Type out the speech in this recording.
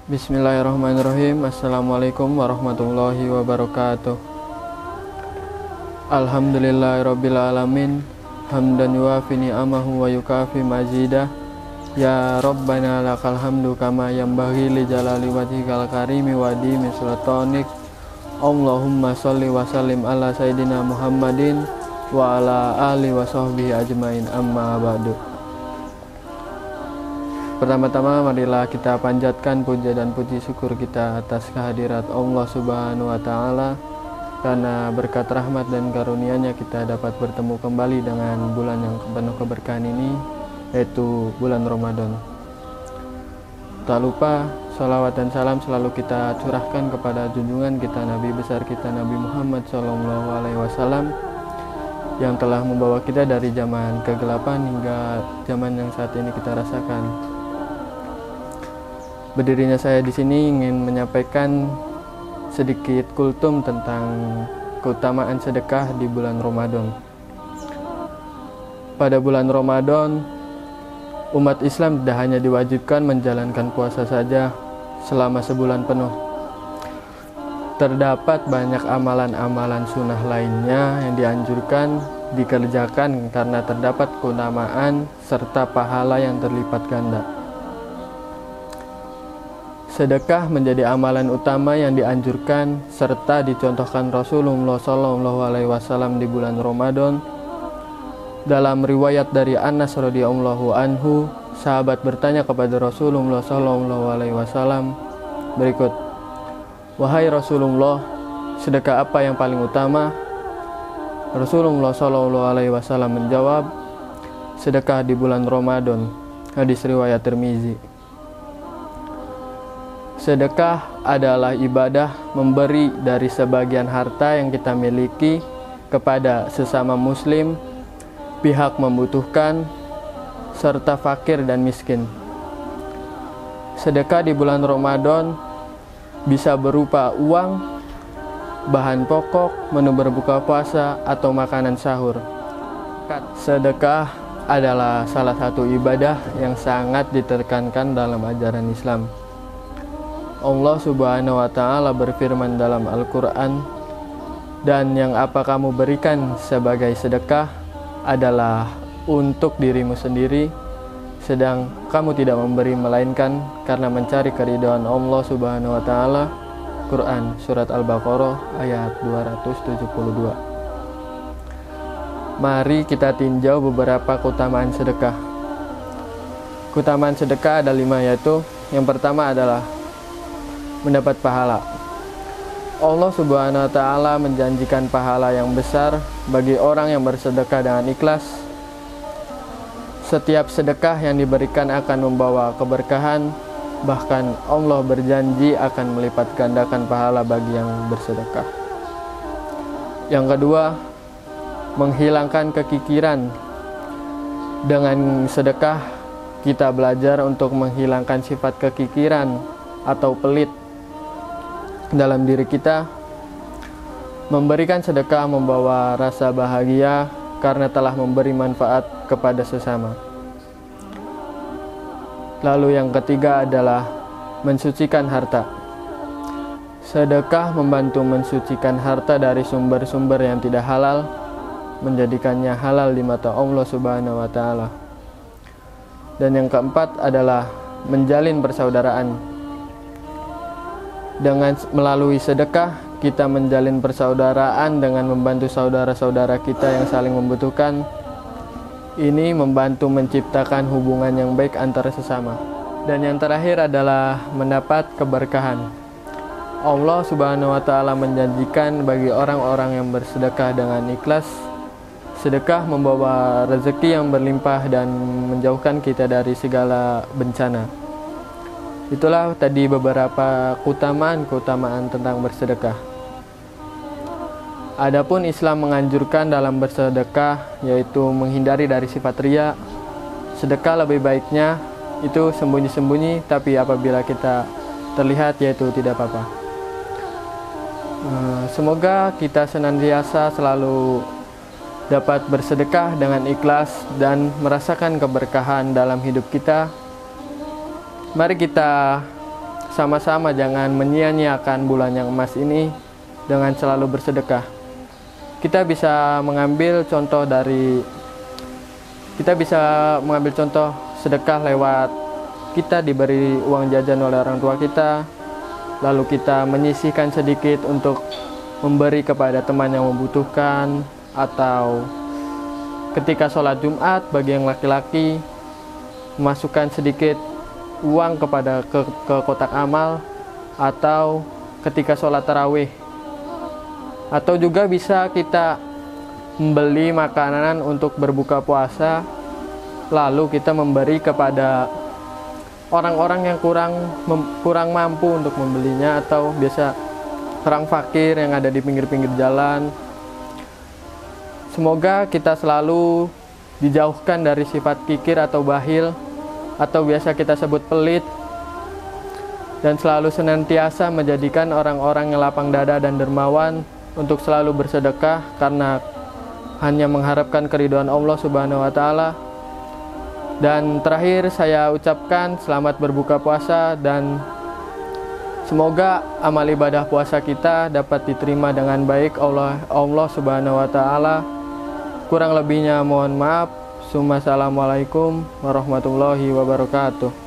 Bismillahirrahmanirrahim. Assalamualaikum warahmatullahi wabarakatuh. Alhamdulillahirabbil alamin. Hamdan yuwafi ni'amahu wa yukafi mazidah. Ya Rabbana lakal hamdu kama yanbaghi li jalali wajhikal karimi wa dimi sultanik. Allahumma sholli wa sallim ala sayyidina Muhammadin wa ala alihi wa sahbihi ajmain, amma ba'du. Pertama-tama marilah kita panjatkan puja dan puji syukur kita atas kehadirat Allah Subhanahu wa Ta'ala, karena berkat rahmat dan karunia-Nya kita dapat bertemu kembali dengan bulan yang penuh keberkahan ini, yaitu bulan Ramadan. Tak lupa salawat dan salam selalu kita curahkan kepada junjungan kita, Nabi besar kita Nabi Muhammad SAW, yang telah membawa kita dari zaman kegelapan hingga zaman yang saat ini kita rasakan. Berdirinya saya di sini ingin menyampaikan sedikit kultum tentang keutamaan sedekah di bulan Ramadan. Pada bulan Ramadan, umat Islam tidak hanya diwajibkan menjalankan puasa saja selama sebulan penuh. Terdapat banyak amalan-amalan sunnah lainnya yang dianjurkan dikerjakan karena terdapat keutamaan serta pahala yang terlipat ganda. Sedekah menjadi amalan utama yang dianjurkan serta dicontohkan Rasulullah SAW di bulan Ramadan. Dalam riwayat dari Anas radhiyallahu anhu, sahabat bertanya kepada Rasulullah SAW berikut, "Wahai Rasulullah, sedekah apa yang paling utama?" Rasulullah SAW menjawab, "Sedekah di bulan Ramadan." Hadis riwayat Tirmizi. Sedekah adalah ibadah memberi dari sebagian harta yang kita miliki kepada sesama muslim, pihak membutuhkan, serta fakir dan miskin. Sedekah di bulan Ramadan bisa berupa uang, bahan pokok, menu berbuka puasa, atau makanan sahur. Sedekah adalah salah satu ibadah yang sangat ditekankan dalam ajaran Islam. Allah Subhanahu wa Ta'ala berfirman dalam Al-Quran, "Dan yang apa kamu berikan sebagai sedekah adalah untuk dirimu sendiri, sedang kamu tidak memberi melainkan karena mencari keridhaan Allah Subhanahu wa Ta'ala." Quran Surat Al-Baqarah ayat 272. Mari kita tinjau beberapa keutamaan sedekah. Keutamaan sedekah ada 5, yaitu yang pertama adalah mendapat pahala. Allah Subhanahu wa Ta'ala menjanjikan pahala yang besar bagi orang yang bersedekah dengan ikhlas. Setiap sedekah yang diberikan akan membawa keberkahan, bahkan Allah berjanji akan melipat gandakan pahala bagi yang bersedekah. Yang kedua, menghilangkan kekikiran. Dengan sedekah kita belajar untuk menghilangkan sifat kekikiran atau pelit dalam diri kita. Memberikan sedekah membawa rasa bahagia karena telah memberi manfaat kepada sesama. Lalu yang ketiga adalah mensucikan harta. Sedekah membantu mensucikan harta dari sumber-sumber yang tidak halal, menjadikannya halal di mata Allah Subhanahu wa Ta'ala. Dan yang keempat adalah menjalin persaudaraan. Dengan melalui sedekah, kita menjalin persaudaraan dengan membantu saudara-saudara kita yang saling membutuhkan. Ini membantu menciptakan hubungan yang baik antara sesama. Dan yang terakhir adalah mendapat keberkahan. Allah Subhanahu wa Ta'ala menjanjikan bagi orang-orang yang bersedekah dengan ikhlas, sedekah membawa rezeki yang berlimpah dan menjauhkan kita dari segala bencana. Itulah tadi beberapa keutamaan tentang bersedekah. Adapun Islam menganjurkan dalam bersedekah, yaitu menghindari dari sifat riya. Sedekah lebih baiknya itu sembunyi-sembunyi, tapi apabila kita terlihat, yaitu tidak apa-apa. Semoga kita senantiasa selalu dapat bersedekah dengan ikhlas dan merasakan keberkahan dalam hidup kita. Mari kita sama-sama jangan menyia-nyiakan bulan yang emas ini dengan selalu bersedekah. Kita bisa mengambil contoh sedekah lewat kita diberi uang jajan oleh orang tua kita, lalu kita menyisihkan sedikit untuk memberi kepada teman yang membutuhkan, atau ketika sholat Jumat bagi yang laki-laki memasukkan sedikit uang ke kotak amal, atau ketika sholat tarawih, atau juga bisa kita membeli makanan untuk berbuka puasa, lalu kita memberi kepada orang-orang yang kurang mampu untuk membelinya, atau biasa orang fakir yang ada di pinggir-pinggir jalan. Semoga kita selalu dijauhkan dari sifat kikir atau bakhil, atau biasa kita sebut pelit, dan selalu senantiasa menjadikan orang-orang yang lapang dada dan dermawan untuk selalu bersedekah karena hanya mengharapkan keridhaan Allah Subhanahu wa Ta'ala. Dan terakhir saya ucapkan selamat berbuka puasa, dan semoga amal ibadah puasa kita dapat diterima dengan baik Allah Subhanahu wa Ta'ala. Kurang lebihnya mohon maaf. Assalamualaikum warahmatullahi wabarakatuh.